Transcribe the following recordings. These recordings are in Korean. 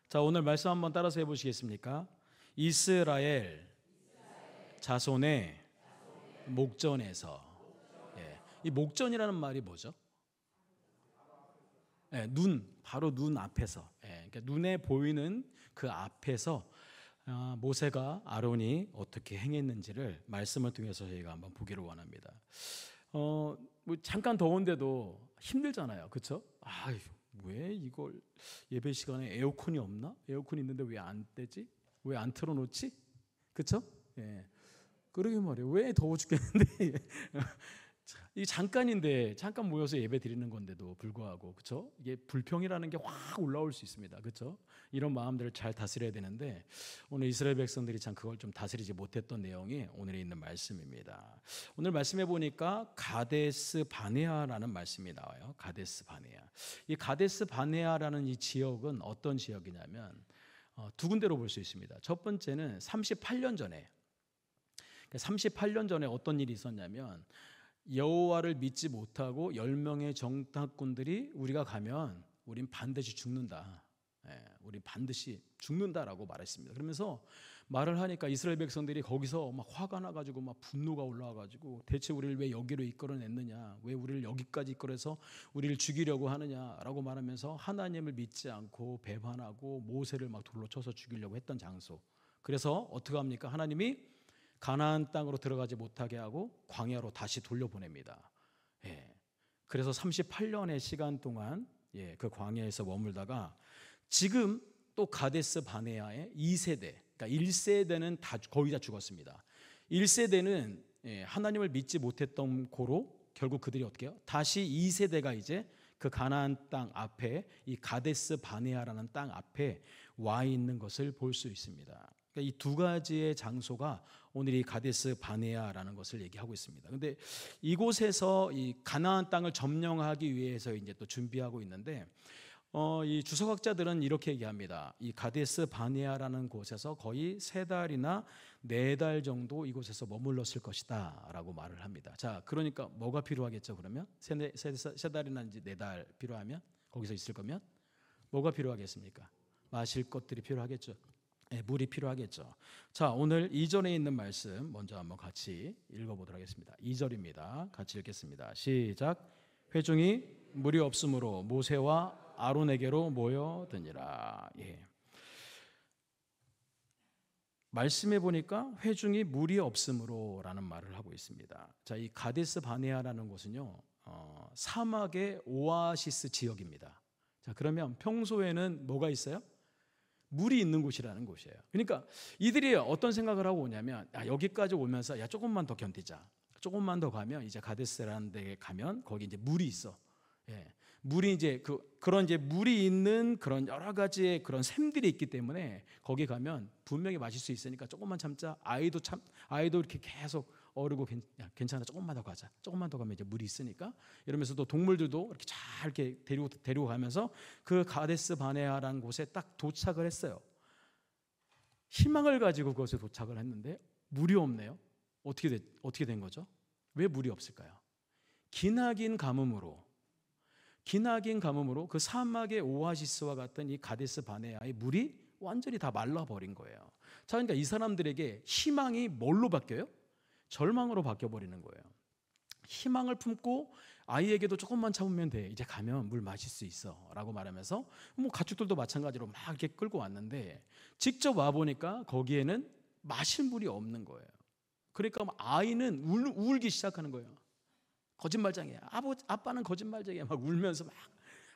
자, 오늘 말씀 한번 따라서 해보시겠습니까? 이스라엘 자손의 목전에서. 예. 이 목전이라는 말이 뭐죠? 예, 바로 눈 앞에서. 예, 그러니까 눈에 보이는 그 앞에서 모세가 아론이 어떻게 행했는지를 말씀을 통해서 저희가 한번 보기를 원합니다. 뭐 잠깐 더운데도 힘들잖아요, 그렇죠? 왜 이걸 예배 시간에 에어컨이 없나? 에어컨이 있는데 왜 안 떼지? 왜 안 틀어놓지? 그렇죠? 예. 그러게 말이에요. 왜 더워 죽겠는데 이 잠깐인데 잠깐 모여서 예배 드리는 건데도 불구하고, 그렇죠? 이게 불평이라는 게 확 올라올 수 있습니다, 그렇죠? 이런 마음들을 잘 다스려야 되는데 오늘 이스라엘 백성들이 참 그걸 좀 다스리지 못했던 내용이 오늘에 있는 말씀입니다. 오늘 말씀해 보니까 가데스 바네아라는 말씀이 나와요. 가데스 바네아. 이 가데스 바네아라는 이 지역은 어떤 지역이냐면 두 군데로 볼 수 있습니다. 첫 번째는 38년 전에 어떤 일이 있었냐면 여호와를 믿지 못하고 10명의 정탐꾼들이 우리가 가면 우린 반드시 죽는다. 우린 반드시 죽는다라고 말했습니다. 그러면서 말을 하니까 이스라엘 백성들이 거기서 막 화가 나가지고 막 분노가 올라와가지고 대체 우리를 왜 여기로 이끌어냈느냐, 왜 우리를 여기까지 이끌어서 우리를 죽이려고 하느냐라고 말하면서 하나님을 믿지 않고 배반하고 모세를 막 돌로 쳐서 죽이려고 했던 장소. 그래서 어떻게 합니까? 하나님이 가나안 땅으로 들어가지 못하게 하고 광야로 다시 돌려보냅니다. 그래서 38년의 시간 동안 그 광야에서 머물다가 지금 또 가데스 바네아의 2세대, 그러니까 1세대는 거의 다 죽었습니다. 1세대는 하나님을 믿지 못했던 고로 결국 그들이 어떻게 해요? 다시 2세대가 이제 그 가나안 땅 앞에 이 가데스 바네아라는 땅 앞에 와 있는 것을 볼 수 있습니다. 이 두 가지의 장소가 오늘 이 가데스 바네아라는 것을 얘기하고 있습니다. 그런데 이곳에서 이 가나안 땅을 점령하기 위해서 이제 또 준비하고 있는데 이 주석학자들은 이렇게 얘기합니다. 이 가데스 바네아라는 곳에서 거의 3달이나 4달 정도 이곳에서 머물렀을 것이다라고 말을 합니다. 자, 그러니까 뭐가 필요하겠죠? 그러면 세 달이나 이제 4달 필요하면 거기서 있을 거면 뭐가 필요하겠습니까? 마실 것들이 필요하겠죠. 물이 필요하겠죠. 자, 오늘 2절에 있는 말씀 먼저 한번 같이 읽어보도록 하겠습니다. 2절입니다. 같이 읽겠습니다. 시작. 회중이 물이 없으므로 모세와 아론에게로 모여드니라. 말씀해 보니까 회중이 물이 없으므로라는 말을 하고 있습니다. 자, 이 가데스 바네아라는 곳은요, 사막의 오아시스 지역입니다. 자, 그러면 평소에는 뭐가 있어요? 물이 있는 곳이라는 곳이에요. 그러니까 이들이 어떤 생각을 하고 오냐면, 여기까지 오면서 조금만 더 견디자. 조금만 더 가면 이제 가데스라는 데 가면 거기 이제 물이 있어. 물이 이제 그런 이제 물이 있는 그런 여러 가지의 그런 샘들이 있기 때문에 거기 가면 분명히 마실 수 있으니까 조금만 참자. 아이도 이렇게 계속 어르고 괜찮아. 조금만 더 가자. 조금만 더 가면 이제 물이 있으니까 이러면서 또 동물들도 이렇게 잘 이렇게 데리고 가면서 그 가데스 바네아라는 곳에 딱 도착을 했어요. 희망을 가지고 그곳에 도착을 했는데 물이 없네요. 어떻게 된 거죠? 왜 물이 없을까요? 기나긴 가뭄으로 그 사막의 오아시스와 같은 이 가데스 바네아의 물이 완전히 다 말라버린 거예요. 자, 그러니까 이 사람들에게 희망이 뭘로 바뀌어요? 절망으로 바뀌어버리는 거예요. 희망을 품고 아이에게도 조금만 참으면 돼. 이제 가면 물 마실 수 있어 라고 말하면서 뭐 가축들도 마찬가지로 막 이렇게 끌고 왔는데 직접 와보니까 거기에는 마실 물이 없는 거예요. 그러니까 아이는 울기 시작하는 거예요. 거짓말쟁이야. 아빠는 거짓말쟁이야. 막 울면서 막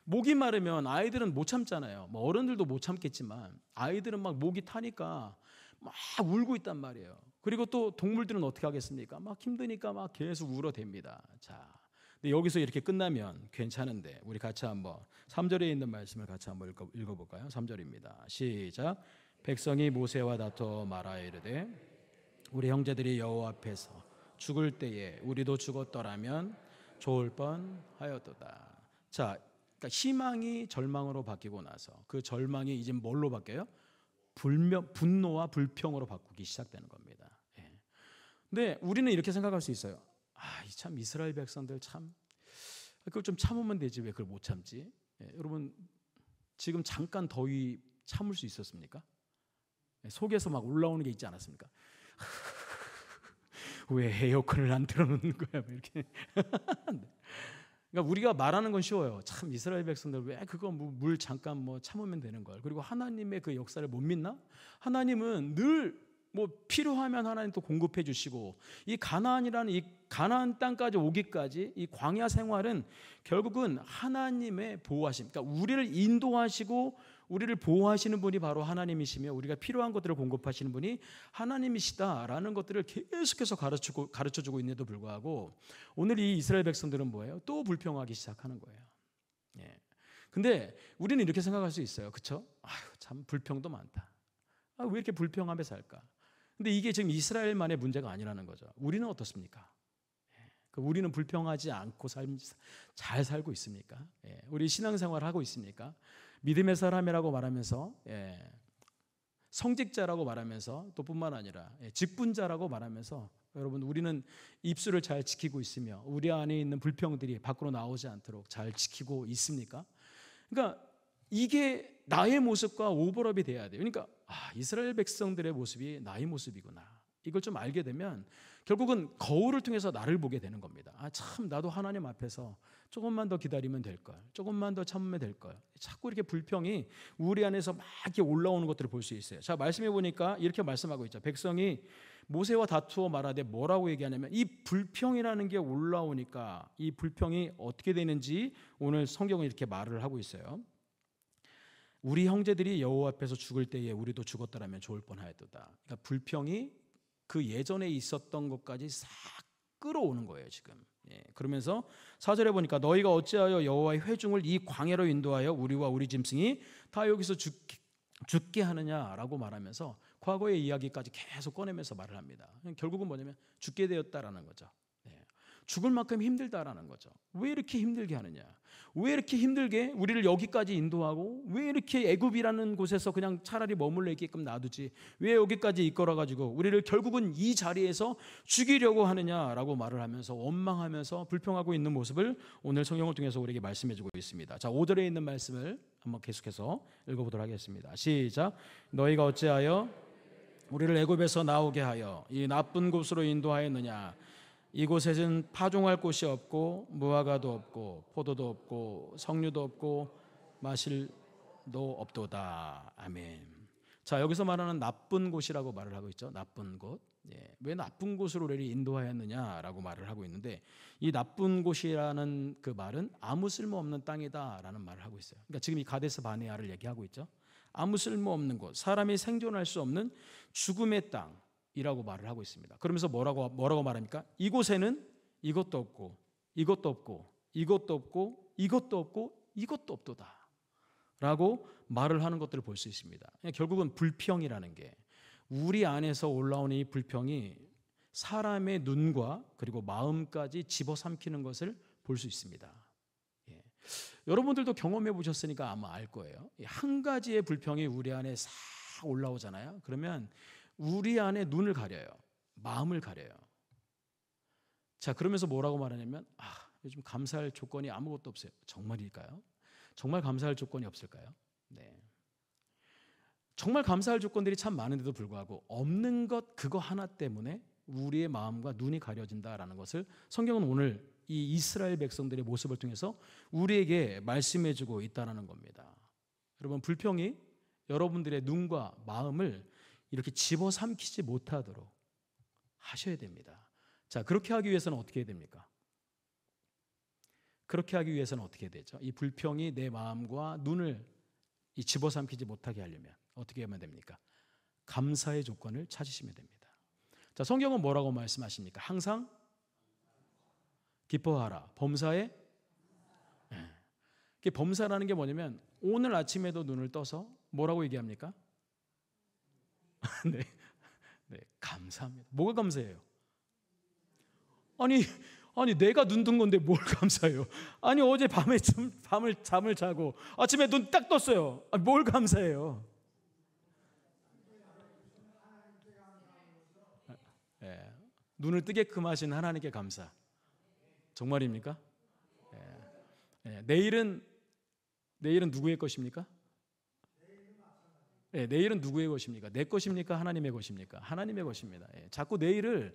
목이 마르면 아이들은 못 참잖아요. 뭐 어른들도 못 참겠지만 아이들은 막 목이 타니까 막 울고 있단 말이에요. 그리고 또 동물들은 어떻게 하겠습니까? 막 힘드니까 막 계속 울어댑니다. 자, 근데 여기서 이렇게 끝나면 괜찮은데 우리 같이 한번 3절에 있는 말씀을 같이 한번 읽어볼까요? 3절입니다. 시작. 백성이 모세와 다퉈 말하여 이르되 우리 형제들이 여호와 앞에서 죽을 때에 우리도 죽었더라면 좋을 뻔하였도다. 자, 그러니까 희망이 절망으로 바뀌고 나서 그 절망이 이제 뭘로 바뀌어요? 분노와 불평으로 바꾸기 시작되는 겁니다. 근데 우리는 이렇게 생각할 수 있어요. 참 이스라엘 백성들 참 그걸 좀 참으면 되지 왜 그걸 못 참지? 여러분 지금 잠깐 더위 참을 수 있었습니까? 속에서 막 올라오는 게 있지 않았습니까? 왜 에어컨을 안 틀어놓는 거야? 이렇게. 그러니까 우리가 말하는 건 쉬워요. 참 이스라엘 백성들 왜 그거 물 잠깐 뭐 참으면 되는 걸. 그리고 하나님의 그 역사를 못 믿나? 하나님은 늘 뭐 필요하면 하나님 또 공급해 주시고, 이 가나안이라는 이 가나안 땅까지 오기까지 이 광야 생활은 결국은 하나님의 보호하심. 그러니까 우리를 인도하시고 우리를 보호하시는 분이 바로 하나님이시며, 우리가 필요한 것들을 공급하시는 분이 하나님이시다라는 것들을 계속해서 가르쳐주고 있는데도 불구하고 오늘 이 이스라엘 백성들은 뭐예요? 또 불평하기 시작하는 거예요. 예. 근데 우리는 이렇게 생각할 수 있어요. 그렇죠? 아유, 참 불평도 많다. 아, 왜 이렇게 불평하며 살까? 근데 이게 지금 이스라엘만의 문제가 아니라는 거죠. 우리는 어떻습니까? 우리는 불평하지 않고 잘 살고 있습니까? 우리 신앙생활 하고 있습니까? 믿음의 사람이라고 말하면서, 성직자라고 말하면서, 또 뿐만 아니라 직분자라고 말하면서, 여러분 우리는 입술을 잘 지키고 있으며 우리 안에 있는 불평들이 밖으로 나오지 않도록 잘 지키고 있습니까? 그러니까 이게 나의 모습과 오버랩이 돼야 돼요. 그러니까 이스라엘 백성들의 모습이 나의 모습이구나. 이걸 좀 알게 되면 결국은 거울을 통해서 나를 보게 되는 겁니다. 참 나도 하나님 앞에서 조금만 더 기다리면 될 걸, 조금만 더 참으면 될 걸. 자꾸 이렇게 불평이 우리 안에서 막 이렇게 올라오는 것들을 볼 수 있어요. 자, 말씀해 보니까 이렇게 말씀하고 있죠. 백성이 모세와 다투어 말하되 뭐라고 얘기하냐면, 이 불평이라는 게 올라오니까 이 불평이 어떻게 되는지 오늘 성경은 이렇게 말을 하고 있어요. 우리 형제들이 여호와 앞에서 죽을 때에 우리도 죽었더라면 좋을 뻔하였도다. 그러니까 불평이 그 예전에 있었던 것까지 싹 끌어오는 거예요 지금. 그러면서 4절에 보니까 너희가 어찌하여 여호와의 회중을 이 광야로 인도하여 우리와 우리 짐승이 다 여기서 죽게 하느냐라고 말하면서 과거의 이야기까지 계속 꺼내면서 말을 합니다. 결국은 뭐냐면 죽게 되었다라는 거죠. 죽을 만큼 힘들다라는 거죠. 왜 이렇게 힘들게 하느냐? 왜 이렇게 힘들게 우리를 여기까지 인도하고, 왜 이렇게 애굽이라는 곳에서 그냥 차라리 머물러 있게끔 놔두지, 왜 여기까지 이끌어 가지고 우리를 결국은 이 자리에서 죽이려고 하느냐라고 말을 하면서 원망하면서 불평하고 있는 모습을 오늘 성경을 통해서 우리에게 말씀해 주고 있습니다. 자, 5절에 있는 말씀을 한번 계속해서 읽어보도록 하겠습니다. 시작. 너희가 어찌하여 우리를 애굽에서 나오게 하여 이 나쁜 곳으로 인도하였느냐? 이곳에는 파종할 곳이 없고 무화과도 없고 포도도 없고 석류도 없고 마실도 없도다. 아멘. 자, 여기서 말하는 나쁜 곳이라고 말을 하고 있죠. 나쁜 곳. 왜 나쁜 곳으로 우리를 인도하였느냐라고 말을 하고 있는데, 이 나쁜 곳이라는 그 말은 아무 쓸모없는 땅이다라는 말을 하고 있어요. 그러니까 지금 이 가데스 바네아를 얘기하고 있죠. 아무 쓸모없는 곳, 사람이 생존할 수 없는 죽음의 땅 이라고 말을 하고 있습니다. 그러면서 뭐라고 말합니까? 이곳에는 이것도 없고 이것도 없고 이것도 없고 이것도 없고 이것도 없도다 라고 말을 하는 것들을 볼 수 있습니다. 결국은 불평이라는 게, 우리 안에서 올라오는 이 불평이 사람의 눈과 그리고 마음까지 집어삼키는 것을 볼 수 있습니다. 여러분들도 경험해 보셨으니까 아마 알 거예요. 한 가지의 불평이 우리 안에 싹 올라오잖아요. 그러면 우리 안에 눈을 가려요. 마음을 가려요. 자, 그러면서 뭐라고 말하냐면, 요즘 감사할 조건이 아무것도 없어요. 정말일까요? 정말 감사할 조건이 없을까요? 네. 정말 감사할 조건들이 참 많은데도 불구하고 없는 것 그거 하나 때문에 우리의 마음과 눈이 가려진다라는 것을 성경은 오늘 이 이스라엘 백성들의 모습을 통해서 우리에게 말씀해주고 있다는 겁니다. 여러분, 불평이 여러분들의 눈과 마음을 이렇게 집어삼키지 못하도록 하셔야 됩니다. 자, 그렇게 하기 위해서는 어떻게 해야 됩니까? 그렇게 하기 위해서는 어떻게 되죠? 이 불평이 내 마음과 눈을 집어삼키지 못하게 하려면 어떻게 하면 됩니까? 감사의 조건을 찾으시면 됩니다. 자, 성경은 뭐라고 말씀하십니까? 항상 기뻐하라. 범사에, 범사라는 게 뭐냐면 오늘 아침에도 눈을 떠서 뭐라고 얘기합니까? 네, 감사합니다. 뭐가 감사해요? 아니 내가 눈 뜬 건데 뭘 감사해요? 아니 어제 밤에 잠을 자고 아침에 눈 딱 떴어요. 뭘 감사해요? 눈을 뜨게끔 하신 하나님께 감사. 정말입니까? 내일은 누구의 것입니까? 예, 내일은 누구의 것입니까? 내 것입니까? 하나님의 것입니까? 하나님의 것입니다. 예, 자꾸 내일은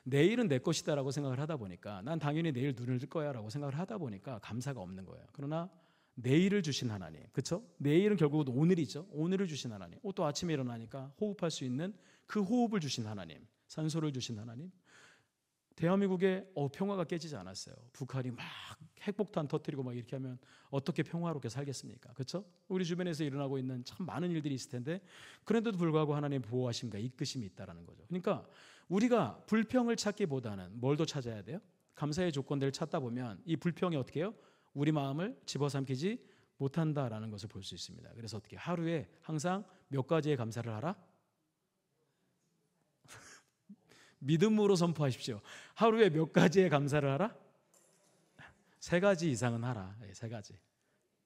내 것이다라고 생각을 하다 보니까 난 당연히 내일 눈을 뜰 거야라고 생각을 하다 보니까 감사가 없는 거예요. 그러나 내일을 주신 하나님, 그렇죠? 내일은 결국은 오늘이죠. 오늘을 주신 하나님. 또 아침에 일어나니까 호흡할 수 있는 그 호흡을 주신 하나님, 산소를 주신 하나님. 대한민국에 평화가 깨지지 않았어요. 북한이 막 핵폭탄 터뜨리고 막 이렇게 하면 어떻게 평화롭게 살겠습니까? 그렇죠? 우리 주변에서 일어나고 있는 참 많은 일들이 있을 텐데 그런데도 불구하고 하나님의 보호하심과 이끄심이 있다라는 거죠. 그러니까 우리가 불평을 찾기보다는 뭘 더 찾아야 돼요? 감사의 조건들을 찾다 보면 이 불평이 어떻게 해요? 우리 마음을 집어삼키지 못한다라는 것을 볼 수 있습니다. 그래서 어떻게 하루에 항상 몇 가지의 감사를 하라? 믿음으로 선포하십시오. 하루에 몇 가지의 감사를 하라? 3가지 이상은 하라. 3가지.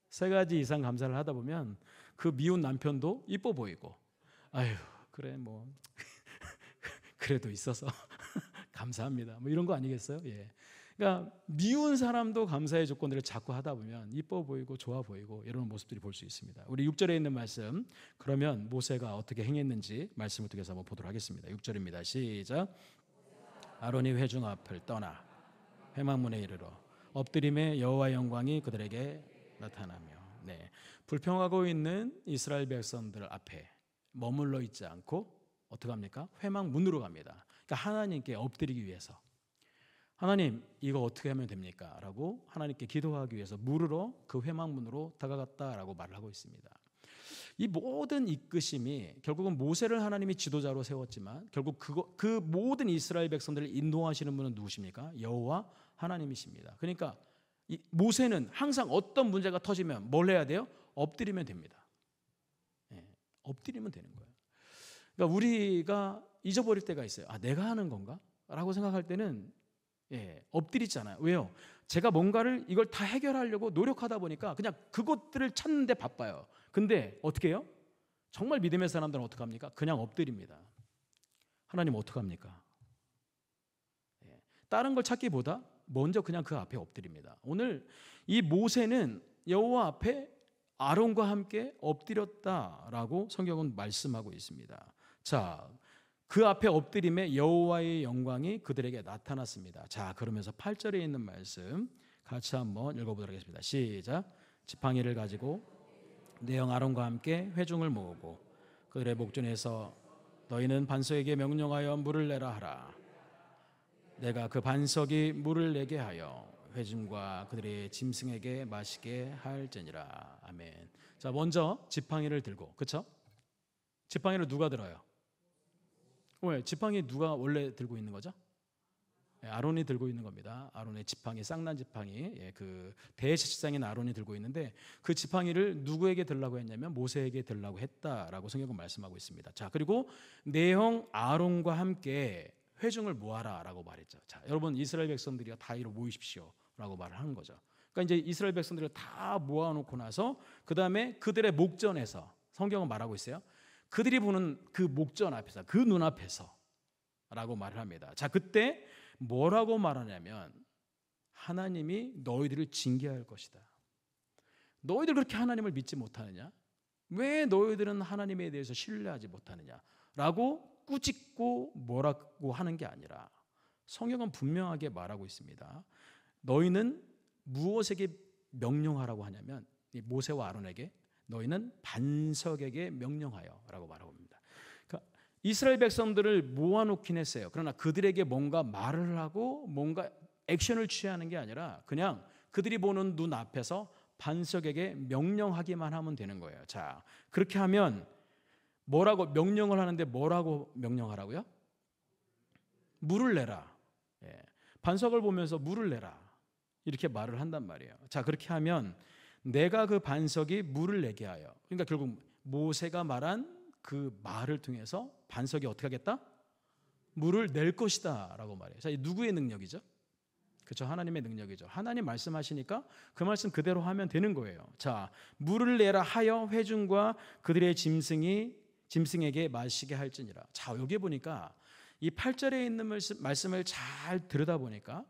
3가지 이상 감사를 하다 보면 그 미운 남편도 이뻐 보이고, 아유, 그래, 뭐, 그래도 있어서 감사합니다. 뭐 이런 거 아니겠어요? 예. 그러니까 미운 사람도 감사의 조건들을 자꾸 하다 보면 이뻐 보이고 좋아 보이고 이런 모습들이 볼 수 있습니다. 우리 6절에 있는 말씀, 그러면 모세가 어떻게 행했는지 말씀을 통해서 한번 보도록 하겠습니다. 6절입니다. 시작. 아론이 회중 앞을 떠나 회막문에 이르러 엎드림에 여호와의 영광이 그들에게 나타나며, 네, 불평하고 있는 이스라엘 백성들 앞에 머물러 있지 않고 어떻게 합니까? 회막문으로 갑니다. 그러니까 하나님께 엎드리기 위해서, 하나님 이거 어떻게 하면 됩니까? 라고 하나님께 기도하기 위해서 물으러 그 회막문으로 다가갔다라고 말을 하고 있습니다. 이 모든 이끄심이 결국은 모세를 하나님이 지도자로 세웠지만 결국 그 모든 이스라엘 백성들을 인도하시는 분은 누구십니까? 여호와 하나님이십니다. 그러니까 이 모세는 항상 어떤 문제가 터지면 뭘 해야 돼요? 엎드리면 됩니다. 예, 엎드리면 되는 거예요. 그러니까 우리가 잊어버릴 때가 있어요. 아, 내가 하는 건가? 라고 생각할 때는 엎드리잖아요. 왜요? 제가 뭔가를 이걸 다 해결하려고 노력하다 보니까 그냥 그것들을 찾는 데 바빠요. 근데 어떻게 해요? 정말 믿음의 사람들은 어떻게 합니까? 그냥 엎드립니다. 하나님 어떻게 합니까? 다른 걸 찾기보다 먼저 그냥 그 앞에 엎드립니다. 오늘 이 모세는 여호와 앞에 아론과 함께 엎드렸다라고 성경은 말씀하고 있습니다. 자, 그 앞에 엎드림에 여호와의 영광이 그들에게 나타났습니다. 자, 그러면서 8절에 있는 말씀 같이 한번 읽어보도록 하겠습니다. 시작. 지팡이를 가지고 내 형 아론과 함께 회중을 모으고 그들의 목전에서 너희는 반석에게 명령하여 물을 내라 하라. 내가 그 반석이 물을 내게 하여 회중과 그들의 짐승에게 마시게 할지니라. 아멘. 자, 먼저 지팡이를 들고, 그렇죠? 지팡이를 누가 들어요? 왜? 지팡이 누가 원래 들고 있는 거죠? 아론이 들고 있는 겁니다. 아론의 지팡이, 쌍난 지팡이, 그 대제사장인 아론이 들고 있는데 그 지팡이를 누구에게 들라고 했냐면 모세에게 들라고 했다라고 성경은 말씀하고 있습니다. 자, 그리고 내 형 아론과 함께 회중을 모아라라고 말했죠. 자, 여러분 이스라엘 백성들이요 다 이리 모이십시오라고 말을 하는 거죠. 그러니까 이제 이스라엘 백성들을 다 모아놓고 나서 그 다음에 그들의 목전에서 성경은 말하고 있어요. 그들이 보는 그 목전 앞에서, 그 눈앞에서 라고 말을 합니다. 자, 그때 뭐라고 말하냐면 하나님이 너희들을 징계할 것이다. 너희들 그렇게 하나님을 믿지 못하느냐? 왜 너희들은 하나님에 대해서 신뢰하지 못하느냐? 라고 꾸짖고 뭐라고 하는 게 아니라 성경은 분명하게 말하고 있습니다. 너희는 무엇에게 명령하라고 하냐면 모세와 아론에게 너희는 반석에게 명령하여 라고 말하고 있습니다. 그러니까 이스라엘 백성들을 모아놓긴 했어요. 그러나 그들에게 뭔가 말을 하고 뭔가 액션을 취하는 게 아니라 그냥 그들이 보는 눈 앞에서 반석에게 명령하기만 하면 되는 거예요. 자, 그렇게 하면 뭐라고 명령을 하는데 뭐라고 명령하라고요? 물을 내라. 반석을 보면서 물을 내라. 이렇게 말을 한단 말이에요. 자, 그렇게 하면 내가 그 반석이 물을 내게 하여, 그러니까 결국 모세가 말한 그 말을 통해서 반석이 어떻게 하겠다? 물을 낼 것이다 라고 말해요. 자, 이 누구의 능력이죠? 그렇죠, 하나님의 능력이죠. 하나님 말씀하시니까 그 말씀 그대로 하면 되는 거예요. 자, 물을 내라 하여 회중과 그들의 짐승에게 마시게 할지니라. 자, 여기 보니까 이 8절에 있는 말씀을 잘 들여다보니까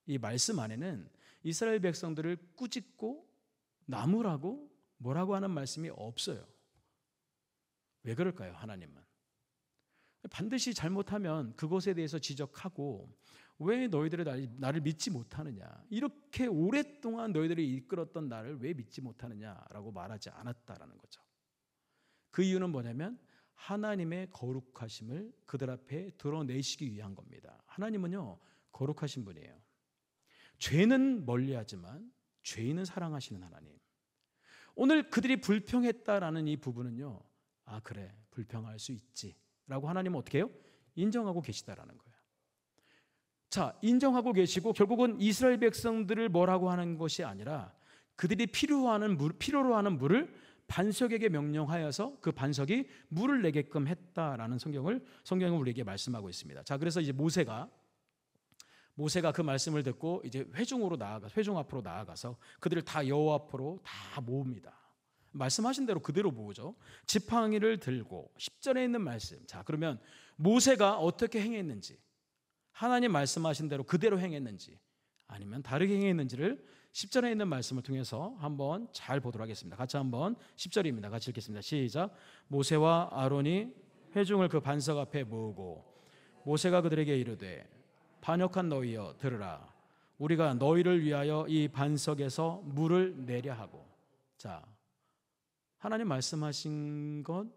이 말씀 안에는 이스라엘 백성들을 꾸짖고 나무라고 뭐라고 하는 말씀이 없어요. 왜 그럴까요? 하나님은 반드시 잘못하면 그것에 대해서 지적하고 왜 너희들이 나를 믿지 못하느냐, 이렇게 오랫동안 너희들이 이끌었던 나를 왜 믿지 못하느냐라고 말하지 않았다라는 거죠. 그 이유는 뭐냐면 하나님의 거룩하심을 그들 앞에 드러내시기 위한 겁니다. 하나님은요, 거룩하신 분이에요. 죄는 멀리하지만 죄인은 사랑하시는 하나님. 오늘 그들이 불평했다라는 이 부분은요, 아 그래 불평할 수 있지 라고 하나님은 어떻게 해요? 인정하고 계시다라는 거예요. 자, 인정하고 계시고 결국은 이스라엘 백성들을 뭐라고 하는 것이 아니라 그들이 필요로 하는 물을 반석에게 명령하여서 그 반석이 물을 내게끔 했다라는 성경은 우리에게 말씀하고 있습니다. 자, 그래서 이제 모세가 그 말씀을 듣고 이제 회중 앞으로 나아가서 그들을 다 여호와 앞으로 다 모읍니다. 말씀하신 대로 그대로 모으죠. 지팡이를 들고 10절에 있는 말씀. 자, 그러면 모세가 어떻게 행했는지, 하나님 말씀하신 대로 그대로 행했는지 아니면 다르게 행했는지를 10절에 있는 말씀을 통해서 한번 잘 보도록 하겠습니다. 같이 한번 10절입니다. 같이 읽겠습니다. 시작. 모세와 아론이 회중을 그 반석 앞에 모으고 모세가 그들에게 이르되 반역한 너희여 들으라. 우리가 너희를 위하여 이 반석에서 물을 내려 하고. 자, 하나님 말씀하신 건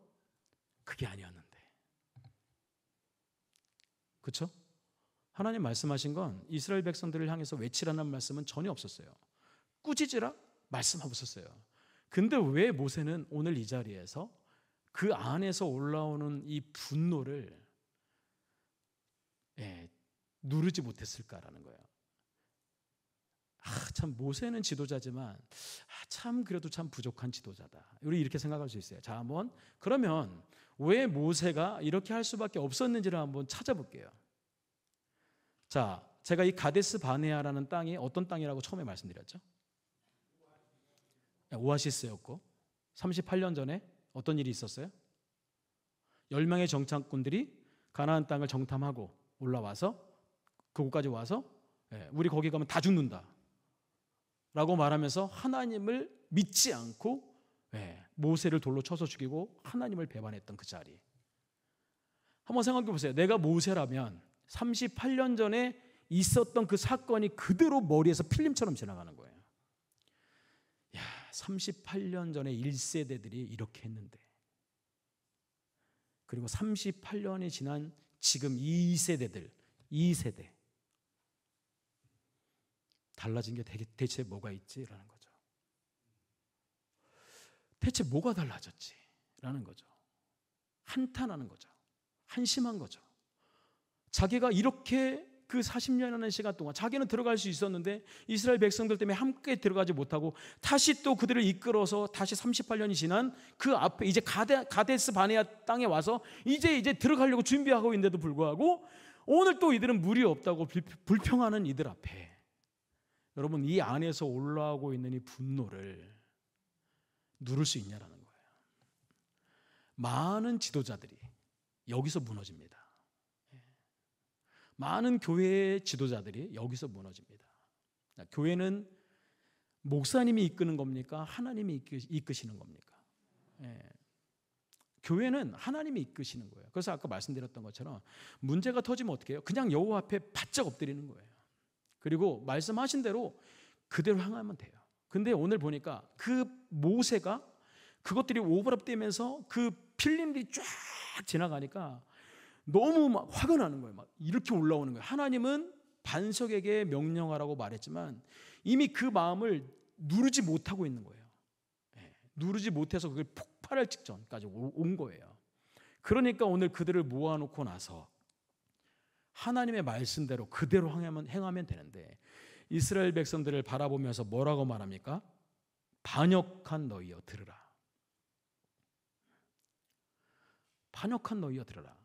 그게 아니었는데, 그렇죠? 하나님 말씀하신 건 이스라엘 백성들을 향해서 외치라는 말씀은 전혀 없었어요. 꾸짖으라 말씀하고 있었어요. 근데 왜 모세는 오늘 이 자리에서 그 안에서 올라오는 이 분노를 누르지 못했을까라는 거예요. 참 모세는 지도자지만 참 그래도 참 부족한 지도자다. 우리 이렇게 생각할 수 있어요. 자, 한번 그러면 왜 모세가 이렇게 할 수밖에 없었는지를 한번 찾아볼게요. 자, 제가 이 가데스 바네아라는 땅이 어떤 땅이라고 처음에 말씀드렸죠? 오아시스였고 38년 전에 어떤 일이 있었어요? 10명의 정탐꾼들이 가나안 땅을 정탐하고 올라와서 그곳까지 와서 우리 거기 가면 다 죽는다 라고 말하면서 하나님을 믿지 않고 모세를 돌로 쳐서 죽이고 하나님을 배반했던 그 자리. 한번 생각해 보세요. 내가 모세라면 38년 전에 있었던 그 사건이 그대로 머리에서 필름처럼 지나가는 거예요. 야, 38년 전에 1세대들이 이렇게 했는데, 그리고 38년이 지난 지금 2세대 달라진 게 대체 뭐가 있지라는 거죠. 대체 뭐가 달라졌지라는 거죠. 한탄하는 거죠. 한심한 거죠. 자기가 이렇게 그 40년이라는 시간 동안 자기는 들어갈 수 있었는데 이스라엘 백성들 때문에 함께 들어가지 못하고 다시 또 그들을 이끌어서 다시 38년이 지난 그 앞에 이제 가데스 바네아 땅에 와서 이제 들어가려고 준비하고 있는데도 불구하고 오늘 또 이들은 물이 없다고 불평하는 이들 앞에, 여러분 이 안에서 올라오고 있는 이 분노를 누를 수 있냐라는 거예요. 많은 지도자들이 여기서 무너집니다. 많은 교회의 지도자들이 여기서 무너집니다. 교회는 목사님이 이끄는 겁니까? 하나님이 이끄시는 겁니까? 교회는 하나님이 이끄시는 거예요. 그래서 아까 말씀드렸던 것처럼 문제가 터지면 어떻게 해요? 그냥 여호와 앞에 바짝 엎드리는 거예요. 그리고 말씀하신 대로 그대로 향하면 돼요. 근데 오늘 보니까 그 모세가 그것들이 오버랩되면서 그 필름들이 쫙 지나가니까 너무 막 화가 나는 거예요. 막 이렇게 올라오는 거예요. 하나님은 반석에게 명령하라고 말했지만 이미 그 마음을 누르지 못하고 있는 거예요. 누르지 못해서 그게 폭발할 직전까지 온 거예요. 그러니까 오늘 그들을 모아놓고 나서 하나님의 말씀대로 그대로 행하면 되는데 이스라엘 백성들을 바라보면서 뭐라고 말합니까? 반역한 너희여 들으라. 반역한 너희여 들으라.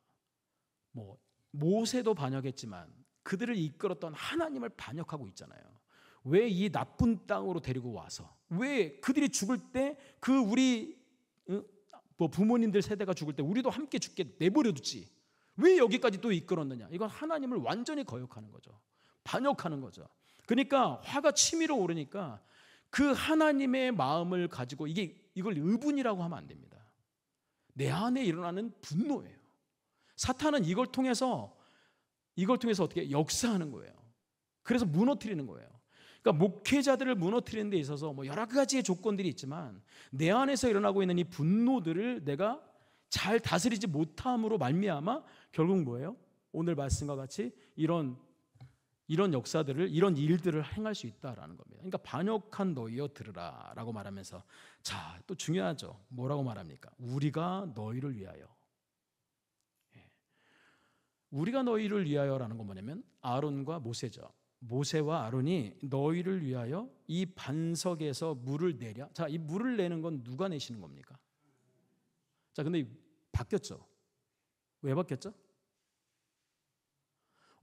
모세도 반역했지만 그들을 이끌었던 하나님을 반역하고 있잖아요. 왜 이 나쁜 땅으로 데리고 와서, 왜 그들이 죽을 때 그 우리 부모님들 세대가 죽을 때 우리도 함께 죽게 내버려두지 왜 여기까지 또 이끌었느냐? 이건 하나님을 완전히 거역하는 거죠. 반역하는 거죠. 그러니까 화가 치밀어 오르니까 그 하나님의 마음을 가지고 이걸 의분이라고 하면 안 됩니다. 내 안에 일어나는 분노예요. 사탄은 이걸 통해서 어떻게 역사하는 거예요. 그래서 무너뜨리는 거예요. 그러니까 목회자들을 무너뜨리는 데 있어서 뭐 여러 가지의 조건들이 있지만 내 안에서 일어나고 있는 이 분노들을 내가 잘 다스리지 못함으로 말미암아 결국 뭐예요? 오늘 말씀과 같이 이런 역사들을, 이런 일들을 행할 수 있다라는 겁니다. 그러니까 반역한 너희여 들으라라고 말하면서, 자, 또 중요하죠. 뭐라고 말합니까? 우리가 너희를 위하여. 우리가 너희를 위하여라는 건 뭐냐면 아론과 모세죠. 모세와 아론이 너희를 위하여 이 반석에서 물을 내랴. 자, 이 물을 내는 건 누가 내시는 겁니까? 자, 근데 바뀌었죠. 왜 바뀌었죠?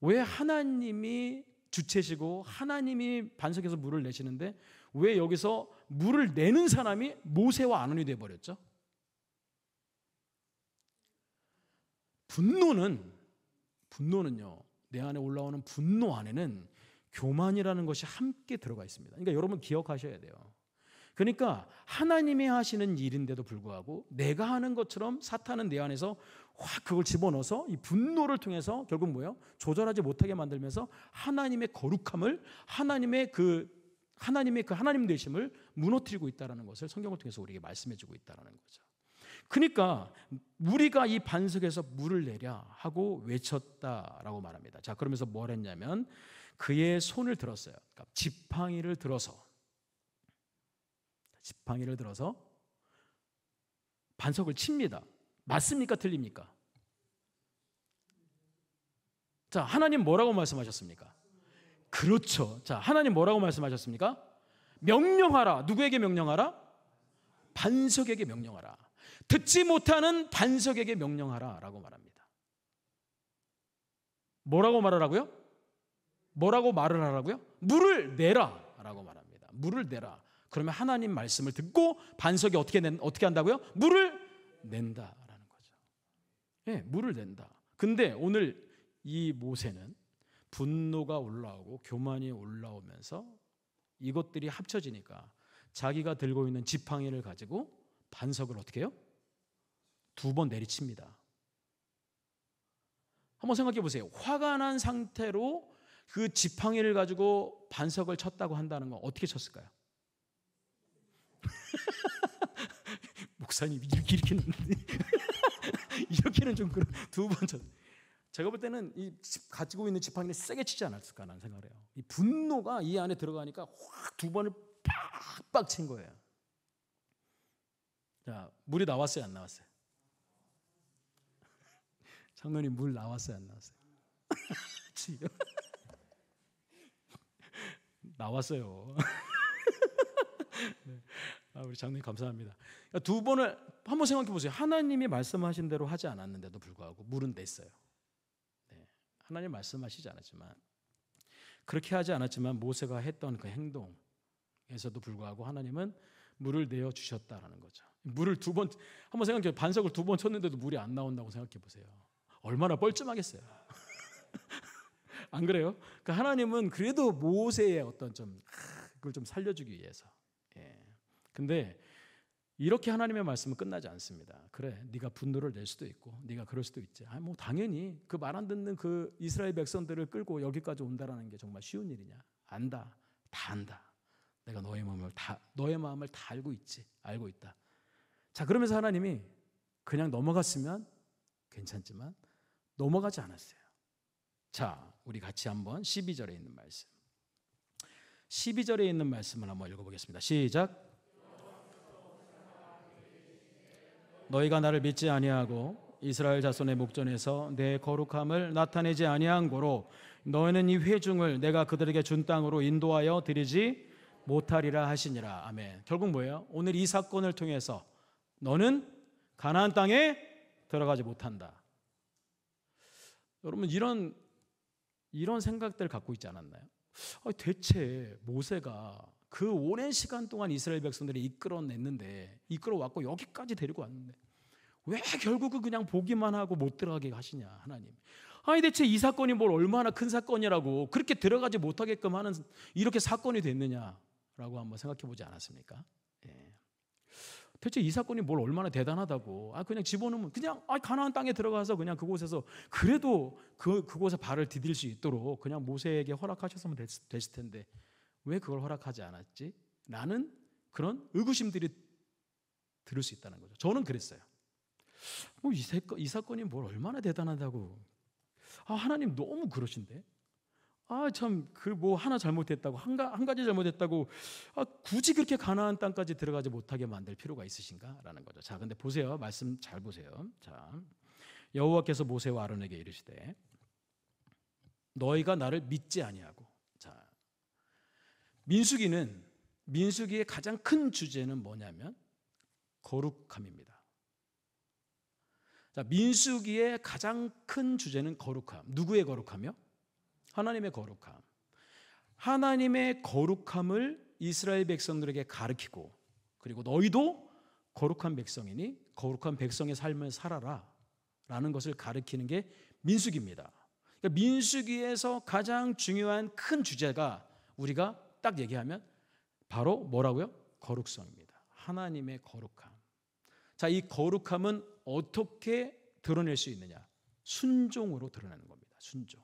왜 하나님이 주체시고 하나님이 반석에서 물을 내시는데 왜 여기서 물을 내는 사람이 모세와 아론이 되어버렸죠? 분노는요, 내 안에 올라오는 분노 안에는 교만이라는 것이 함께 들어가 있습니다. 그러니까 여러분 기억하셔야 돼요. 그러니까 하나님이 하시는 일인데도 불구하고 내가 하는 것처럼 사탄은 내 안에서 확 그걸 집어넣어서 이 분노를 통해서 결국 뭐예요? 조절하지 못하게 만들면서 하나님의 거룩함을, 하나님의 그 하나님 되심을 무너뜨리고 있다는 것을 성경을 통해서 우리에게 말씀해주고 있다는 거죠. 그러니까 우리가 이 반석에서 물을 내랴 하고 외쳤다라고 말합니다. 자, 그러면서 뭘 했냐면 그의 손을 들었어요. 그러니까 지팡이를 들어서 반석을 칩니다. 맞습니까? 틀립니까? 자, 하나님 뭐라고 말씀하셨습니까? 그렇죠. 자, 하나님 뭐라고 말씀하셨습니까? 명령하라. 누구에게 명령하라? 반석에게 명령하라. 듣지 못하는 반석에게 명령하라 라고 말합니다. 뭐라고 말을 하라고요? 뭐라고 말을 하라고요? 물을 내라 라고 말합니다. 물을 내라. 그러면 하나님 말씀을 듣고 반석이 어떻게 한다고요? 물을 낸다라는 거죠. 예, 물을 낸다. 근데 오늘 이 모세는 분노가 올라오고 교만이 올라오면서 이것들이 합쳐지니까 자기가 들고 있는 지팡이를 가지고 반석을 어떻게 해요? 2번 내리칩니다. 한번 생각해 보세요. 화가 난 상태로 그 지팡이를 가지고 반석을 쳤다고 한다는 건 어떻게 쳤을까요? 목사님 이렇게는 좀 그런 2번 쳤. 제가 볼 때는 이 가지고 있는 지팡이를 세게 치지 않았을까라는 생각을 해요. 이 분노가 이 안에 들어가니까 확 2번을 팍팍 친 거예요. 자, 물이 나왔어요, 안 나왔어요? 장로님 물 나왔어요, 안 나왔어요? 지금 나왔어요. 네. 우리 장로님 감사합니다. 그러니까 2번을 한번 생각해 보세요. 하나님이 말씀하신 대로 하지 않았는데도 불구하고 물은 냈어요. 네. 하나님 말씀하시지 않았지만, 그렇게 하지 않았지만 모세가 했던 그 행동에서도 불구하고 하나님은 물을 내어 주셨다라는 거죠. 물을 2번, 한번 생각해, 반석을 2번 쳤는데도 물이 안 나온다고 생각해 보세요. 얼마나 뻘쭘하겠어요. 안 그래요? 그러니까 하나님은 그래도 모세의 어떤 그걸 좀 살려주기 위해서. 예. 근데 이렇게 하나님의 말씀은 끝나지 않습니다. 그래, 네가 분노를 낼 수도 있고, 네가 그럴 수도 있지. 뭐 당연히 그 말 안 듣는 그 이스라엘 백성들을 끌고 여기까지 온다라는 게 정말 쉬운 일이냐? 안다, 다 안다. 내가 너의 마음을 다 알고 있지, 알고 있다. 자, 그러면서 하나님이 그냥 넘어갔으면 괜찮지만 넘어가지 않았어요. 자, 우리 같이 한번 12절에 있는 말씀, 12절에 있는 말씀을 한번 읽어보겠습니다. 시작. 너희가 나를 믿지 아니하고 이스라엘 자손의 목전에서 내 거룩함을 나타내지 아니한 고로 너희는 이 회중을 내가 그들에게 준 땅으로 인도하여 드리지 못하리라 하시니라. 아멘. 결국 뭐예요? 오늘 이 사건을 통해서 너는 가나안 땅에 들어가지 못한다. 여러분 이런 생각들 갖고 있지 않았나요? 대체 모세가 그 오랜 시간 동안 이스라엘 백성들이 이끌어왔고 여기까지 데리고 왔는데 왜 결국은 그냥 보기만 하고 못 들어가게 하시냐 하나님. 대체 이 사건이 뭘 얼마나 큰 사건이라고 그렇게 들어가지 못하게끔 하는 이렇게 사건이 됐느냐라고 한번 생각해 보지 않았습니까? 예. 대체 이 사건이 뭘 얼마나 대단하다고. 그냥 집어넣으면 그냥 가나안 땅에 들어가서 그냥 그곳에서 그래도 그곳에 발을 디딜 수 있도록 그냥 모세에게 허락하셨으면 됐을 텐데 왜 그걸 허락하지 않았지? 라는 그런 의구심들이 들을 수 있다는 거죠. 저는 그랬어요. 이 사건이 뭘 얼마나 대단하다고. 하나님 너무 그러신데. 참 하나 잘못했다고 한 가지 잘못했다고 굳이 그렇게 가나안 땅까지 들어가지 못하게 만들 필요가 있으신가라는 거죠. 자, 근데 보세요. 말씀 잘 보세요. 자, 여호와께서 모세와 아론에게 이르시되 너희가 나를 믿지 아니하고. 자, 민수기의 가장 큰 주제는 뭐냐면 거룩함입니다. 자, 민수기의 가장 큰 주제는 거룩함. 누구의 거룩함이요? 하나님의 거룩함. 하나님의 거룩함을 이스라엘 백성들에게 가르치고, 그리고 너희도 거룩한 백성이니 거룩한 백성의 삶을 살아라 라는 것을 가르치는 게 민수기입니다. 그러니까 민수기에서 가장 중요한 큰 주제가 우리가 딱 얘기하면 바로 뭐라고요? 거룩성입니다. 하나님의 거룩함. 자, 이 거룩함은 어떻게 드러낼 수 있느냐? 순종으로 드러내는 겁니다. 순종.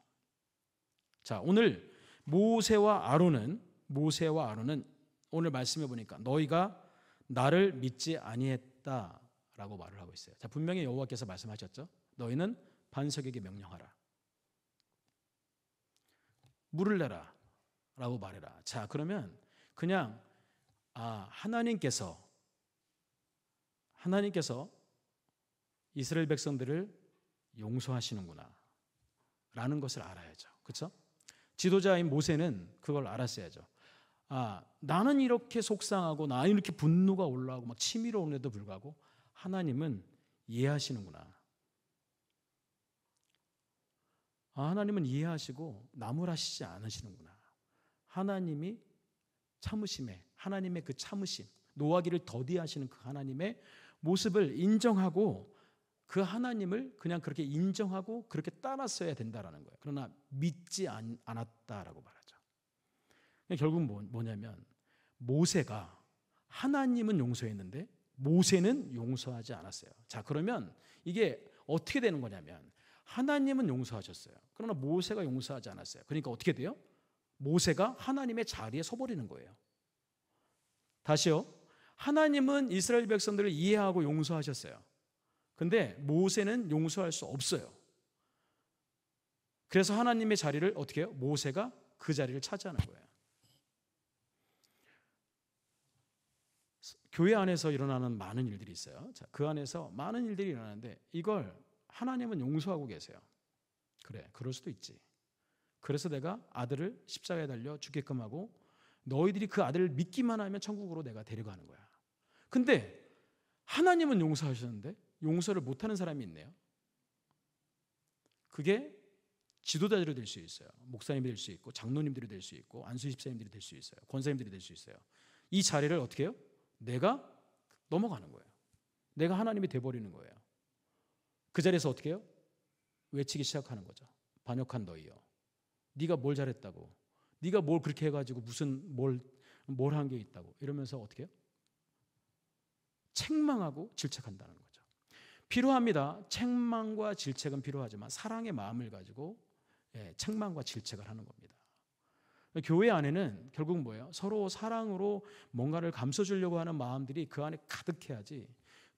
자, 오늘 모세와 아론은 오늘 말씀해 보니까 너희가 나를 믿지 아니했다라고 말을 하고 있어요. 자, 분명히 여호와께서 말씀하셨죠. 너희는 반석에게 명령하라. 물을 내라 라고 말해라. 자, 그러면 그냥 하나님께서 이스라엘 백성들을 용서하시는구나 라는 것을 알아야죠. 그렇죠? 지도자인 모세는 그걸 알았어야죠. 나는 이렇게 속상하고 나는 이렇게 분노가 올라오고 막 치밀어오는데도 불구하고 하나님은 이해하시는구나. 하나님은 이해하시고 나무라시지 않으시는구나. 하나님이 하나님의 그 참으심, 노하기를 더디하시는 그 하나님의 모습을 인정하고 그 하나님을 그냥 그렇게 인정하고 그렇게 따랐어야 된다라는 거예요. 그러나 믿지 않았다라고 말하죠. 결국 뭐냐면 모세가 하나님은 용서했는데 모세는 용서하지 않았어요. 자, 그러면 이게 어떻게 되는 거냐면 하나님은 용서하셨어요. 그러나 모세가 용서하지 않았어요. 그러니까 어떻게 돼요? 모세가 하나님의 자리에 서버리는 거예요. 다시요. 하나님은 이스라엘 백성들을 이해하고 용서하셨어요. 근데 모세는 용서할 수 없어요. 그래서 하나님의 자리를 어떻게 해요? 모세가 그 자리를 차지하는 거예요. 교회 안에서 일어나는 많은 일들이 있어요. 자, 그 안에서 많은 일들이 일어나는데 이걸 하나님은 용서하고 계세요. 그래, 그럴 수도 있지. 그래서 내가 아들을 십자가에 달려 죽게끔 하고 너희들이 그 아들을 믿기만 하면 천국으로 내가 데려가는 거야. 근데 하나님은 용서하셨는데 용서를 못하는 사람이 있네요. 그게 지도자들이 될 수 있어요. 목사님이 될 수 있고 장로님들이 될 수 있고 안수집사님들이 될 수 있어요. 권사님들이 될 수 있어요. 이 자리를 어떻게 해요? 내가 넘어가는 거예요. 내가 하나님이 돼버리는 거예요. 그 자리에서 어떻게 해요? 외치기 시작하는 거죠. 반역한 너희여, 네가 뭘 잘했다고, 네가 뭘 그렇게 해가지고 무슨 뭘 한 게 있다고 이러면서 어떻게 해요? 책망하고 질책한다는 거죠. 필요합니다. 책망과 질책은 필요하지만 사랑의 마음을 가지고 책망과 질책을 하는 겁니다. 교회 안에는 결국 뭐예요? 서로 사랑으로 뭔가를 감싸주려고 하는 마음들이 그 안에 가득해야지,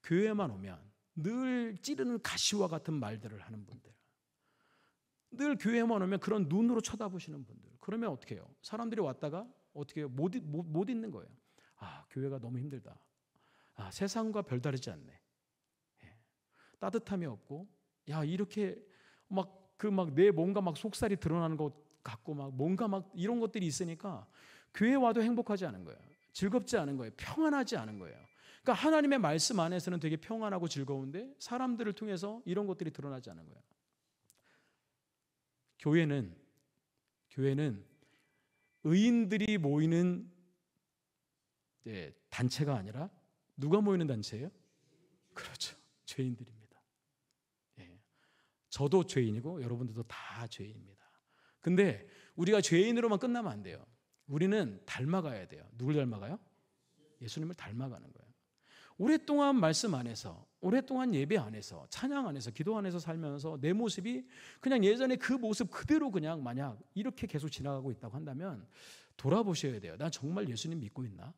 교회만 오면 늘 찌르는 가시와 같은 말들을 하는 분들, 늘 교회만 오면 그런 눈으로 쳐다보시는 분들, 그러면 어떻게 해요? 사람들이 왔다가 어떻게 해요? 못 있는 거예요. 교회가 너무 힘들다. 세상과 별다르지 않네. 따뜻함이 없고, 이렇게 내 뭔가 속살이 드러나는 것 같고 뭔가 이런 것들이 있으니까 교회 와도 행복하지 않은 거예요. 즐겁지 않은 거예요. 평안하지 않은 거예요. 그러니까 하나님의 말씀 안에서는 되게 평안하고 즐거운데 사람들을 통해서 이런 것들이 드러나지 않은 거예요. 교회는 의인들이 모이는 단체가 아니라 누가 모이는 단체예요? 그렇죠. 죄인들입니다. 저도 죄인이고 여러분들도 다 죄인입니다. 근데 우리가 죄인으로만 끝나면 안 돼요. 우리는 닮아가야 돼요. 누굴 닮아가요? 예수님을 닮아가는 거예요. 오랫동안 말씀 안에서, 오랫동안 예배 안에서, 찬양 안에서, 기도 안에서 살면서 내 모습이 그냥 예전에 그 모습 그대로 그냥 만약 이렇게 계속 지나가고 있다고 한다면 돌아보셔야 돼요. 나 정말 예수님 믿고 있나?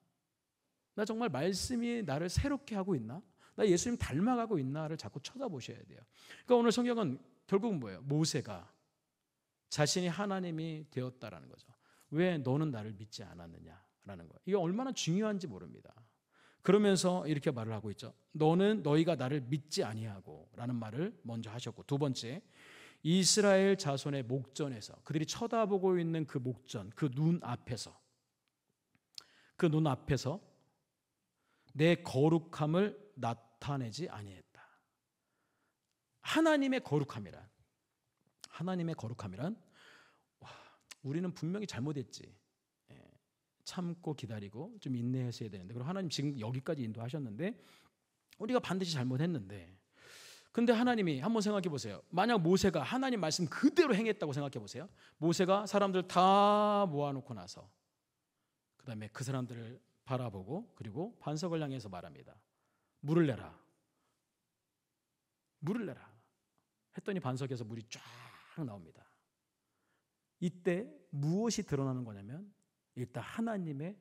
나 정말 말씀이 나를 새롭게 하고 있나? 나 예수님 닮아가고 있나를 자꾸 쳐다보셔야 돼요. 그러니까 오늘 성경은 결국은 뭐예요? 모세가 자신이 하나님이 되었다라는 거죠. 왜 너는 나를 믿지 않았느냐라는 거예요. 이게 얼마나 중요한지 모릅니다. 그러면서 이렇게 말을 하고 있죠. 너희가 나를 믿지 아니하고라는 말을 먼저 하셨고, 두 번째, 이스라엘 자손의 목전에서 그들이 쳐다보고 있는 그 목전, 그 눈 앞에서 내 거룩함을 나타내지 아니했다. 하나님의 거룩함이란 우리는 분명히 잘못했지. 참고 기다리고 좀 인내했어야 되는데, 그리고 하나님 지금 여기까지 인도하셨는데 우리가 반드시 잘못했는데, 근데 하나님이 한번 생각해 보세요. 만약 모세가 하나님 말씀 그대로 행했다고 생각해 보세요. 모세가 사람들 다 모아놓고 나서 그 다음에 그 사람들을 바라보고 그리고 반석을 향해서 말합니다. 물을 내라 했더니 반석에서 물이 쫙 나옵니다. 이때 무엇이 드러나는 거냐면 일단 하나님의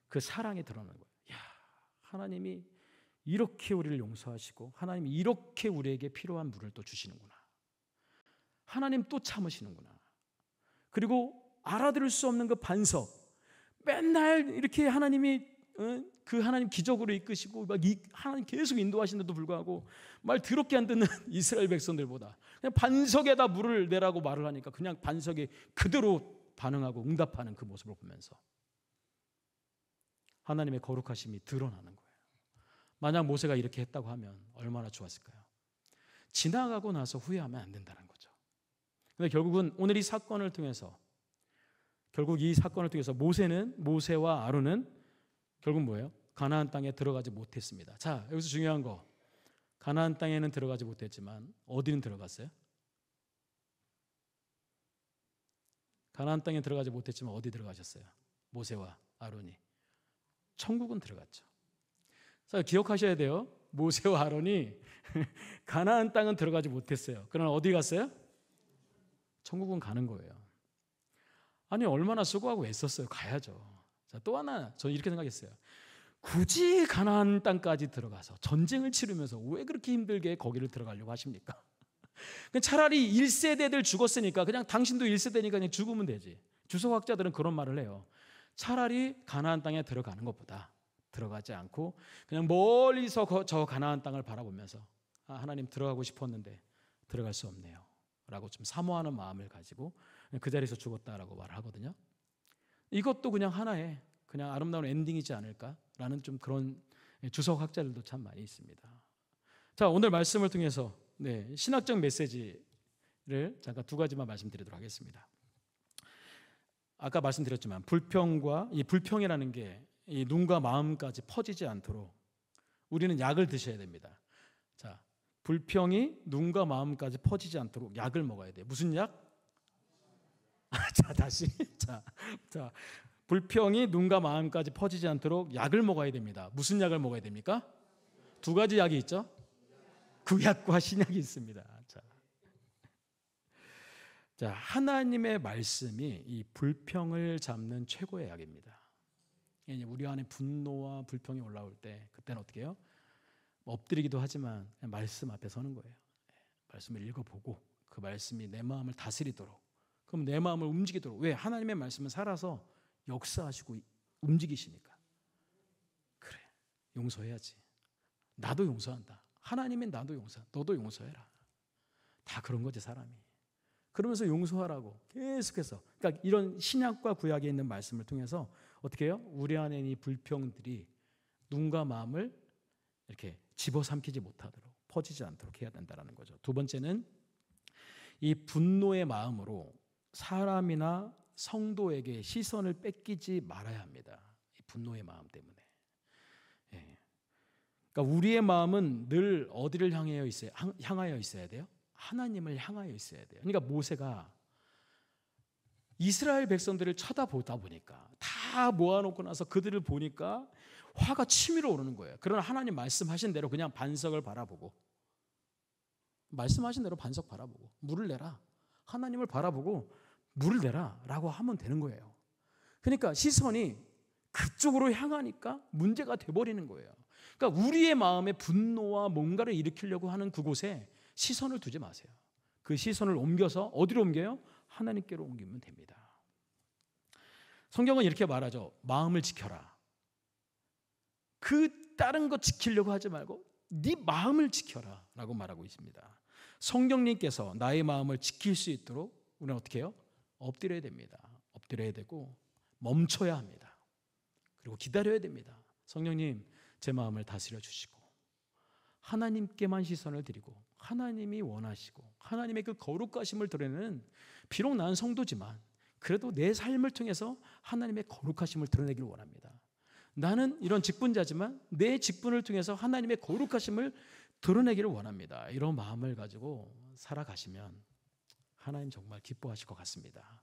그 사랑이 드러나는 거예요. 하나님이 이렇게 우리를 용서하시고 하나님이 이렇게 우리에게 필요한 물을 또 주시는구나. 하나님 또 참으시는구나. 그리고 알아들을 수 없는 그 반석, 맨날 이렇게 하나님이 그 하나님 기적으로 이끄시고 막 하나님 계속 인도하시는데도 불구하고 말 더럽게 안 듣는 이스라엘 백성들보다 그냥 반석에다 물을 내라고 말을 하니까 그냥 반석에 그대로 반응하고 응답하는 그 모습을 보면서 하나님의 거룩하심이 드러나는 거예요. 만약 모세가 이렇게 했다고 하면 얼마나 좋았을까요? 지나가고 나서 후회하면 안 된다는 거죠. 근데 결국은 오늘 이 사건을 통해서 모세와 아론은 결국 뭐예요? 가나안 땅에 들어가지 못했습니다. 자, 여기서 중요한 거, 가나안 땅에는 들어가지 못했지만 어디는 들어갔어요? 가나안 땅에 들어가지 못했지만 어디 들어가셨어요? 모세와 아론이 천국은 들어갔죠. 자, 기억하셔야 돼요. 모세와 아론이 가나안 땅은 들어가지 못했어요. 그러나 어디 갔어요? 천국은 가는 거예요. 아니, 얼마나 수고하고 애썼어요. 가야죠. 자, 또 하나 저는 이렇게 생각했어요. 굳이 가나안 땅까지 들어가서 전쟁을 치르면서 왜 그렇게 힘들게 거기를 들어가려고 하십니까? 차라리 1세대들 죽었으니까 그냥 당신도 1세대니까 그냥 죽으면 되지. 주석학자들은 그런 말을 해요. 차라리 가나안 땅에 들어가는 것보다 들어가지 않고 그냥 멀리서 저 가나안 땅을 바라보면서 하나님 들어가고 싶었는데 들어갈 수 없네요 라고 좀 사모하는 마음을 가지고 그 자리에서 죽었다라고 말을 하거든요. 이것도 그냥 하나의 그냥 아름다운 엔딩이지 않을까라는 좀 그런 주석학자들도 참 많이 있습니다. 자, 오늘 말씀을 통해서 신학적 메시지를 잠깐 두 가지만 말씀드리도록 하겠습니다. 아까 말씀드렸지만 이 불평이라는 게 이 눈과 마음까지 퍼지지 않도록 우리는 약을 드셔야 됩니다. 자, 불평이 눈과 마음까지 퍼지지 않도록 약을 먹어야 돼요. 무슨 약? 자, 다시. 자, 불평이 눈과 마음까지 퍼지지 않도록 약을 먹어야 됩니다. 무슨 약을 먹어야 됩니까? 두 가지 약이 있죠. 구약과 신약이 있습니다. 자, 하나님의 말씀이 이 불평을 잡는 최고의 약입니다. 우리 안에 분노와 불평이 올라올 때 그때는 어떻게 해요? 엎드리기도 하지만 그냥 말씀 앞에 서는 거예요. 말씀을 읽어보고 그 말씀이 내 마음을 다스리도록, 그럼 내 마음을 움직이도록. 왜? 하나님의 말씀은 살아서 역사하시고 움직이시니까. 그래, 용서해야지. 나도 용서한다. 하나님은 나도 너도 용서해라. 다 그런 거지, 사람이. 그러면서 용서하라고 계속해서. 그러니까 이런 신약과 구약에 있는 말씀을 통해서 어떻게 해요? 우리 안에 이 불평들이 눈과 마음을 이렇게 집어삼키지 못하도록, 퍼지지 않도록 해야 된다는 거죠. 두 번째는 이 분노의 마음으로 사람이나 성도에게 시선을 뺏기지 말아야 합니다. 이 분노의 마음 때문에. 그러니까 우리의 마음은 늘 어디를 향하여 있어야 돼요? 하나님을 향하여 있어야 돼요. 그러니까 모세가 이스라엘 백성들을 쳐다보다 보니까 다 모아놓고 나서 그들을 보니까 화가 치밀어 오르는 거예요. 그러나 하나님 말씀하신 대로 그냥 반석을 바라보고, 말씀하신 대로 반석 바라보고 물을 내라, 하나님을 바라보고 물을 내라 라고 하면 되는 거예요. 그러니까 시선이 그쪽으로 향하니까 문제가 돼버리는 거예요. 그러니까 우리의 마음에 분노와 뭔가를 일으키려고 하는 그곳에 시선을 두지 마세요. 그 시선을 옮겨서 어디로 옮겨요? 하나님께로 옮기면 됩니다. 성경은 이렇게 말하죠. 마음을 지켜라. 그 다른 거 지키려고 하지 말고 네 마음을 지켜라 라고 말하고 있습니다. 성령님께서 나의 마음을 지킬 수 있도록 우리는 어떻게 해요? 엎드려야 됩니다. 엎드려야 되고 멈춰야 합니다. 그리고 기다려야 됩니다. 성령님, 제 마음을 다스려 주시고 하나님께만 시선을 드리고 하나님이 원하시고 하나님의 그 거룩하심을 드러내는, 비록 나는 성도지만 그래도 내 삶을 통해서 하나님의 거룩하심을 드러내기를 원합니다. 나는 이런 직분자지만 내 직분을 통해서 하나님의 거룩하심을 드러내기를 원합니다. 이런 마음을 가지고 살아가시면 하나님 정말 기뻐하실 것 같습니다.